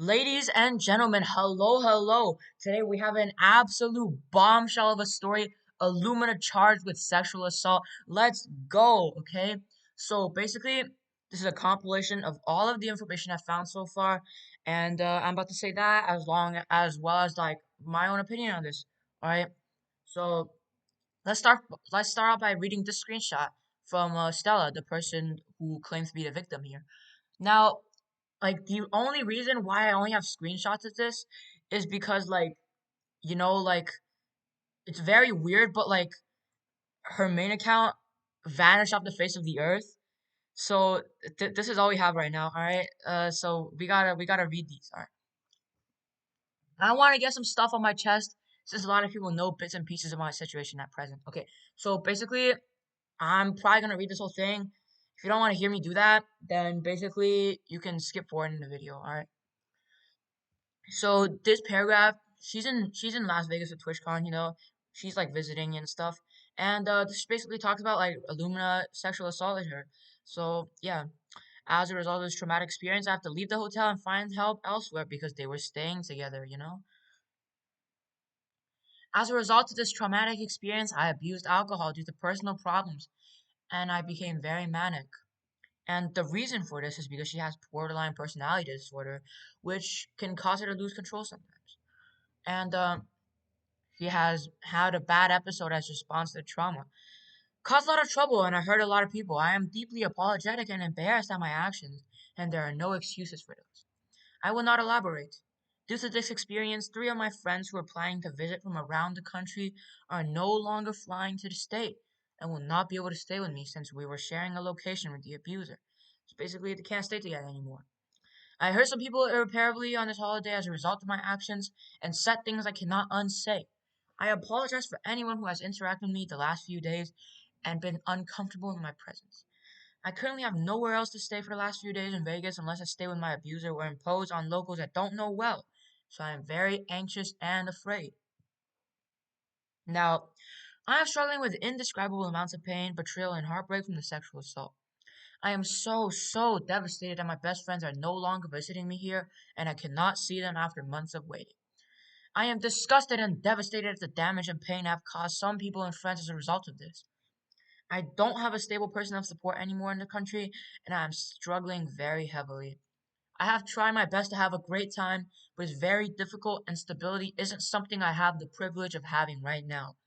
Ladies and gentlemen, hello, hello. Today we have an absolute bombshell of a story. Illumina charged with sexual assault. Let's go, okay? So basically, this is a compilation of all of the information I've found so far, and I'm about to say that as well as like my own opinion on this. All right. So let's start. Let's start out by reading this screenshot from Stella, the person who claims to be the victim here. Now, like the only reason why I only have screenshots of this is because like it's very weird, but like her main account vanished off the face of the earth. So this is all we have right now. All right. So we gotta read these. All right. I want to get some stuff on my chest since a lot of people know bits and pieces of my situation at present. Okay. So basically, I'm probably gonna read this whole thing. If you don't want to hear me do that, then basically you can skip forward in the video. All right. So this paragraph, she's in Las Vegas at TwitchCon, she's like visiting and stuff, and this basically talks about like Illumina sexual assaulted her. So yeah, as a result of this traumatic experience, I have to leave the hotel and find help elsewhere because they were staying together. As a result of this traumatic experience, I abused alcohol due to personal problems, and I became very manic. And the reason for this is because she has borderline personality disorder, which can cause her to lose control sometimes. And He has had a bad episode as response to trauma. Caused a lot of trouble and I hurt a lot of people. I am deeply apologetic and embarrassed at my actions, and there are no excuses for those. I will not elaborate. Due to this experience, three of my friends who are planning to visit from around the country are no longer flying to the state and will not be able to stay with me since we were sharing a location with the abuser. So basically, they can't stay together anymore. I hurt some people irreparably on this holiday as a result of my actions and said things I cannot unsay. I apologize for anyone who has interacted with me the last few days and been uncomfortable in my presence. I currently have nowhere else to stay for the last few days in Vegas unless I stay with my abuser or impose on locals I don't know well, so I am very anxious and afraid. Now, I am struggling with indescribable amounts of pain, betrayal, and heartbreak from the sexual assault. I am so devastated that my best friends are no longer visiting me here, and I cannot see them after months of waiting. I am disgusted and devastated at the damage and pain I've caused some people and friends as a result of this. I don't have a stable person of support anymore in the country, and I am struggling very heavily. I have tried my best to have a great time, but it's very difficult, and stability isn't something I have the privilege of having right now.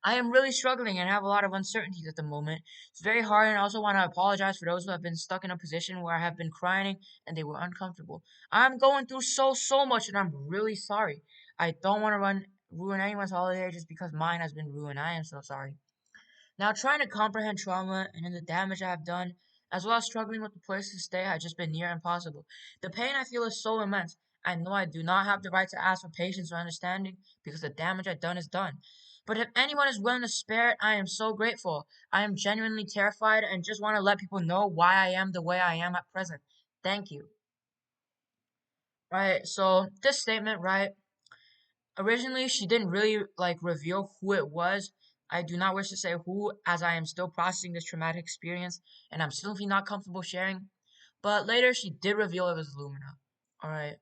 I am really struggling and have a lot of uncertainties at the moment. It's very hard, and I also want to apologize for those who have been stuck in a position where I have been crying and they were uncomfortable. I'm going through so much, and I'm really sorry. I don't want to ruin anyone's holiday just because mine has been ruined. I am so sorry. Now, trying to comprehend trauma and then the damage I have done, as well as struggling with the place to stay, has just been near impossible. The pain I feel is so immense. I know I do not have the right to ask for patience or understanding because the damage I've done is done. But if anyone is willing to spare it, I am so grateful. I am genuinely terrified and just want to let people know why I am the way I am at present. Thank you. Right, so this statement, right, originally, she didn't really like reveal who it was. I do not wish to say who, as I am still processing this traumatic experience, and I'm still not comfortable sharing. But later, she did reveal it was Lumina. All right.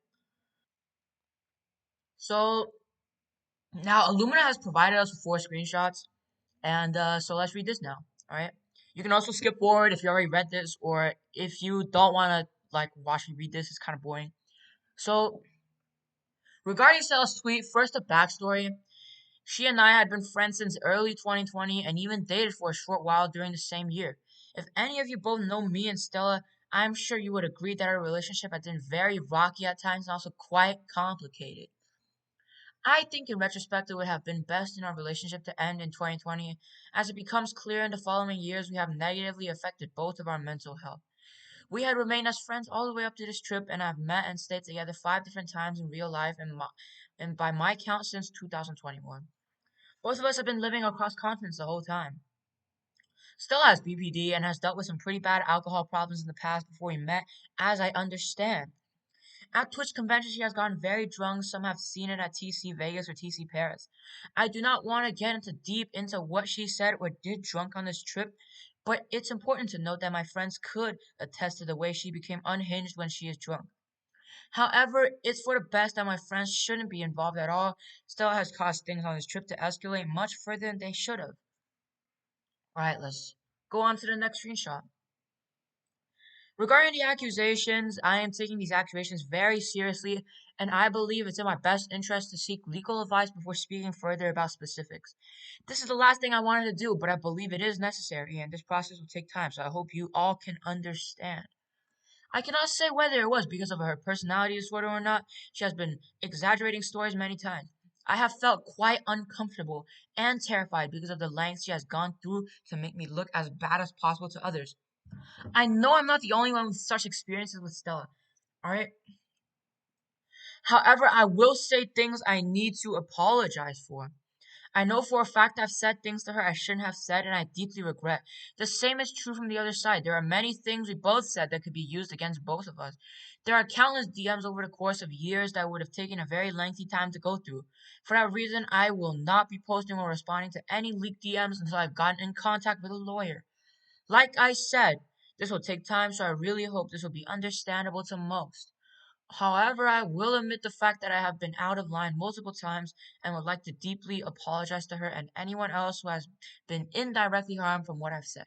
So now Illumina has provided us with four screenshots, and so let's read this now. All right. You can also skip forward if you already read this, or if you don't want to like watch me read this, it's kind of boring. So regarding Stella's tweet, first a backstory. She and I had been friends since early 2020 and even dated for a short while during the same year. If any of you both know me and Stella, I'm sure you would agree that our relationship had been very rocky at times and also quite complicated. I think in retrospect it would have been best in our relationship to end in 2020, as it becomes clear in the following years we have negatively affected both of our mental health. We had remained as friends all the way up to this trip and have met and stayed together 5 different times in real life and by my count since 2021. Both of us have been living across continents the whole time. Stella has BPD and has dealt with some pretty bad alcohol problems in the past before we met, as I understand. At Twitch conventions, she has gotten very drunk. Some have seen it at TC Vegas or TC Paris. I do not want to get into deep into what she said or did drunk on this trip, but it's important to note that my friends could attest to the way she became unhinged when she is drunk. However, it's for the best that my friends shouldn't be involved at all. Stella has caused things on this trip to escalate much further than they should have. Alright, let's go on to the next screenshot. Regarding the accusations, I am taking these accusations very seriously, and I believe it's in my best interest to seek legal advice before speaking further about specifics. This is the last thing I wanted to do, but I believe it is necessary, and this process will take time, so I hope you all can understand. I cannot say whether it was because of her personality disorder or not. She has been exaggerating stories many times. I have felt quite uncomfortable and terrified because of the lengths she has gone through to make me look as bad as possible to others. I know I'm not the only one with such experiences with Stella. Alright? However, I will say things I need to apologize for. I know for a fact I've said things to her I shouldn't have said, and I deeply regret. The same is true from the other side. There are many things we both said that could be used against both of us. There are countless DMs over the course of years that would have taken a very lengthy time to go through. For that reason, I will not be posting or responding to any leaked DMs until I've gotten in contact with a lawyer. Like I said, this will take time, so I really hope this will be understandable to most. However, I will admit the fact that I have been out of line multiple times and would like to deeply apologize to her and anyone else who has been indirectly harmed from what I've said.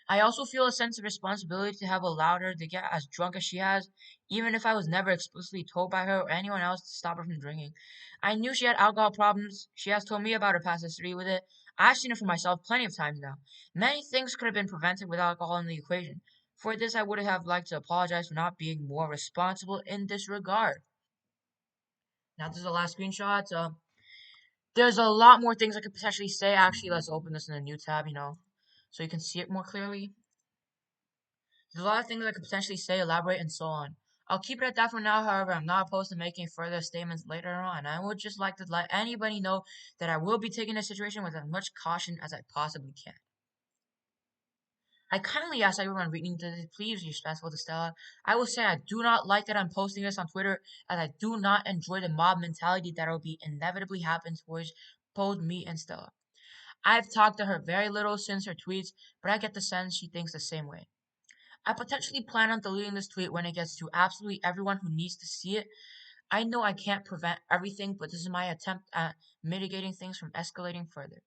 I also feel a sense of responsibility to have allowed her to get as drunk as she has, even if I was never explicitly told by her or anyone else to stop her from drinking. I knew she had alcohol problems. She has told me about her past history with it. I've seen it for myself plenty of times now. Many things could have been prevented with alcohol in the equation. For this, I would have liked to apologize for not being more responsible in this regard. Now, this is the last screenshot. There's a lot more things I could potentially say. Actually, let's open this in a new tab, so you can see it more clearly. There's a lot of things I could potentially say, elaborate, and so on. I'll keep it at that for now, however, I'm not opposed to making further statements later on. I would just like to let anybody know that I will be taking this situation with as much caution as I possibly can. I kindly ask everyone reading to please be respectful to Stella. I will say I do not like that I'm posting this on Twitter, as I do not enjoy the mob mentality that will be inevitably happen towards both me and Stella. I've talked to her very little since her tweets, but I get the sense she thinks the same way. I potentially plan on deleting this tweet when it gets to absolutely everyone who needs to see it. I know I can't prevent everything, but this is my attempt at mitigating things from escalating further.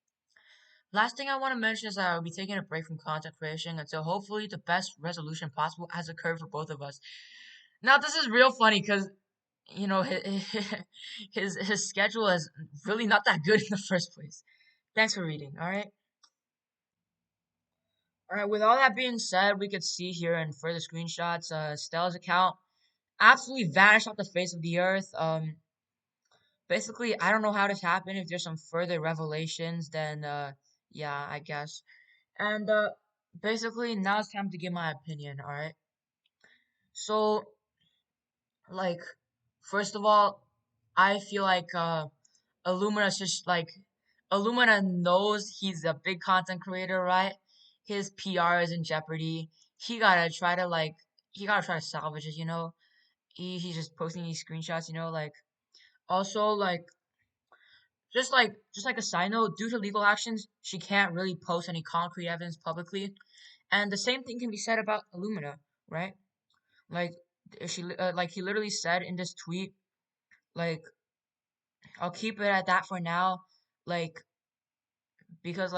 Last thing I want to mention is that I will be taking a break from content creation until hopefully the best resolution possible has occurred for both of us. Now this is real funny because his schedule is really not that good in the first place. Thanks for reading. All right. With all that being said, we could see here in further screenshots, Stella's account absolutely vanished off the face of the earth. Basically, I don't know how this happened. If there's some further revelations, then yeah, I guess. And basically, now it's time to give my opinion. All right. So, like, first of all, I feel like Illumina's just like Illumina knows he's a big content creator, right? His PR is in jeopardy. He gotta try to like he gotta try to salvage it, he's just posting these screenshots, like also like just like a side note, due to legal actions, she can't really post any concrete evidence publicly. And the same thing can be said about Illumina, right? Like like he literally said in this tweet, like I'll keep it at that for now, like because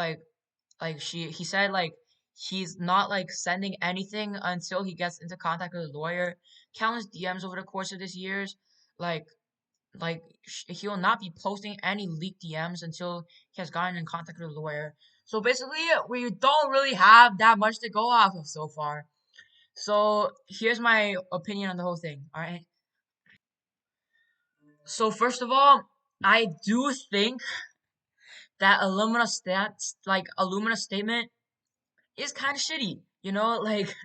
he said like he's not like sending anything until he gets into contact with a lawyer. Countless DMs over the course of this years, like he will not be posting any leaked DMs until he has gotten in contact with a lawyer. So basically, we don't really have that much to go off of so far. So here's my opinion on the whole thing. All right. So first of all, I do think that Illumina statement is kind of shitty. Like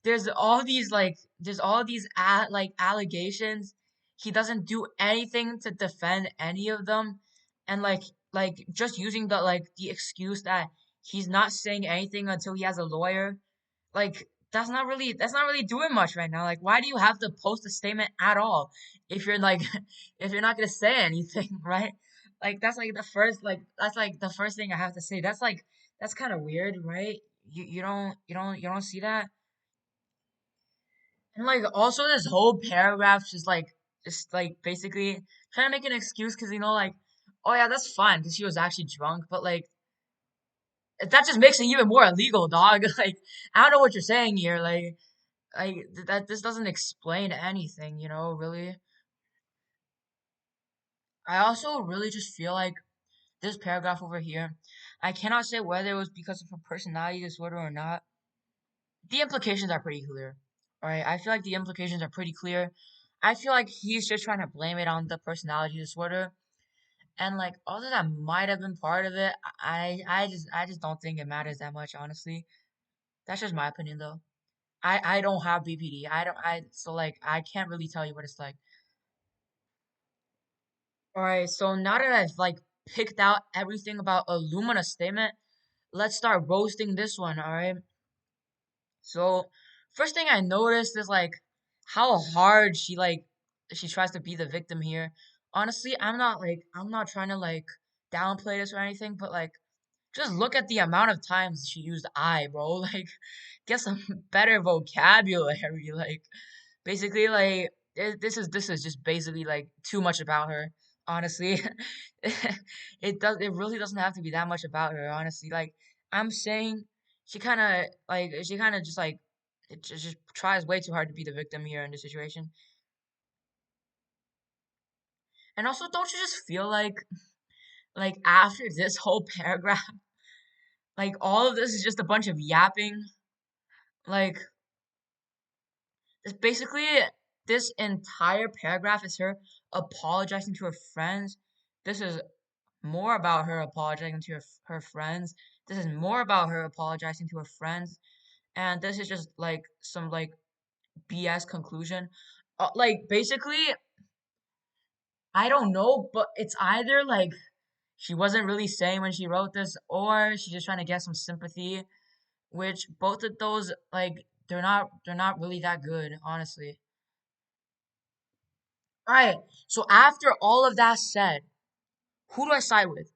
there's all these allegations. He doesn't do anything to defend any of them, and just using the excuse that he's not saying anything until he has a lawyer. Like that's not really doing much right now. Like why do you have to post a statement at all if you're like if you're not gonna say anything, right? Like that's the first thing I have to say. That's kind of weird, right? You don't see that. And like also this whole paragraph just like basically trying to make an excuse because like, oh yeah, that's fine because she was actually drunk, but like that just makes it even more illegal, dog. Like I don't know what you're saying here, that this doesn't explain anything, really. I also really just feel like this paragraph over here, I cannot say whether it was because of her personality disorder or not. The implications are pretty clear. All right, I feel like the implications are pretty clear. I feel like he's just trying to blame it on the personality disorder, and like although that might have been part of it, I just don't think it matters that much, honestly. That's just my opinion, though. I don't have BPD. I don't I so like I can't really tell you what it's like. All right, so now that I've like picked out everything about Illumina statement, let's start roasting this one. All right. So first thing I noticed is like how hard she tries to be the victim here. Honestly, I'm not trying to like downplay this or anything, but like just look at the amount of times she used I, bro. Like get some better vocabulary. Like basically this is just basically like too much about her, honestly. It really doesn't have to be that much about her, honestly. Like I'm saying she kind of just like it just tries way too hard to be the victim here in this situation. And also, don't you just feel like after this whole paragraph, like all of this is just a bunch of yapping? Like it's basically this entire paragraph is her apologizing to her friends. This is more about her apologizing to her friends. This is more about her apologizing to her friends. And this is just like some like BS conclusion. Like basically, I don't know, but it's either like she wasn't really saying when she wrote this, or she's just trying to get some sympathy, which both of those like they're not really that good, honestly. All right. So after all of that said, who do I side with?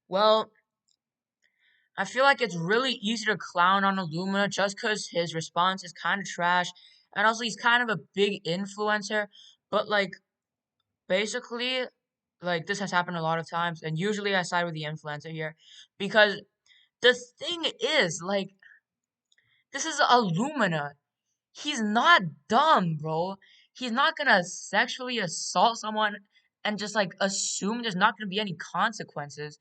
Well, I feel like it's really easy to clown on Illumina just because his response is kind of trash, and also he's kind of a big influencer. But like basically, like this has happened a lot of times, and usually I side with the influencer here because the thing is, like, this is Illumina. He's not dumb, bro. He's not gonna sexually assault someone and just like assume there's not gonna be any consequences.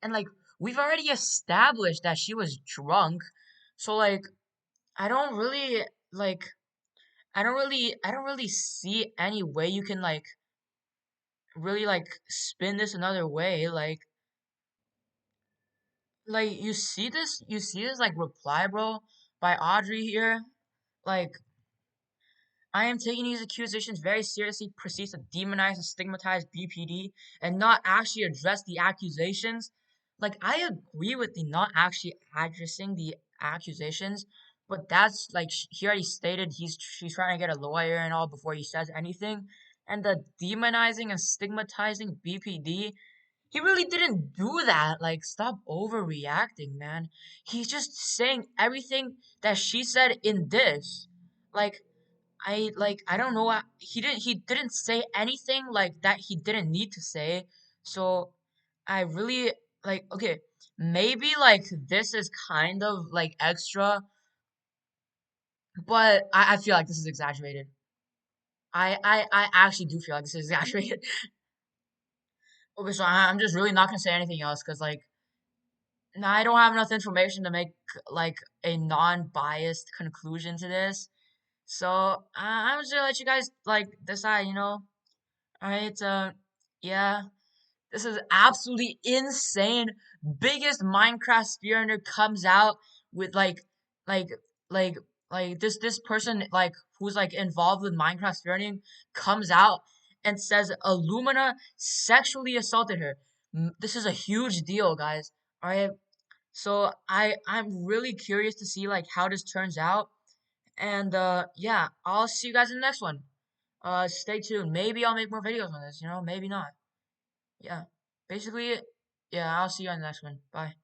And like we've already established that she was drunk. So like I don't really like I don't really see any way you can like really like spin this another way. Like you see this like reply, bro, by Audrey here. Like I am taking these accusations very seriously, proceeds to demonize and stigmatize BPD and not actually address the accusations. Like, I agree with the not actually addressing the accusations, but that's like he already stated she's trying to get a lawyer and all before he says anything. And the demonizing and stigmatizing BPD, he really didn't do that. Like, stop overreacting, man. He's just saying everything that she said in this. Like, I don't know he didn't say anything like that he didn't need to say. So I really like okay, maybe like this is kind of like extra, but I feel like this is exaggerated. I actually do feel like this is exaggerated. Okay, so I'm just really not gonna say anything else because like now I don't have enough information to make like a non-biased conclusion to this. So I'm just gonna let you guys like decide, Alright, yeah, this is absolutely insane. Biggest Minecraft speedrunner comes out with like, like, this person like who's like involved with Minecraft speedrunning comes out and says Illumina sexually assaulted her. This is a huge deal, guys. Alright, so I'm really curious to see like how this turns out, and yeah, I'll see you guys in the next one. Stay tuned. Maybe I'll make more videos on this, maybe not. Yeah. Basically, yeah, I'll see you on the next one. Bye.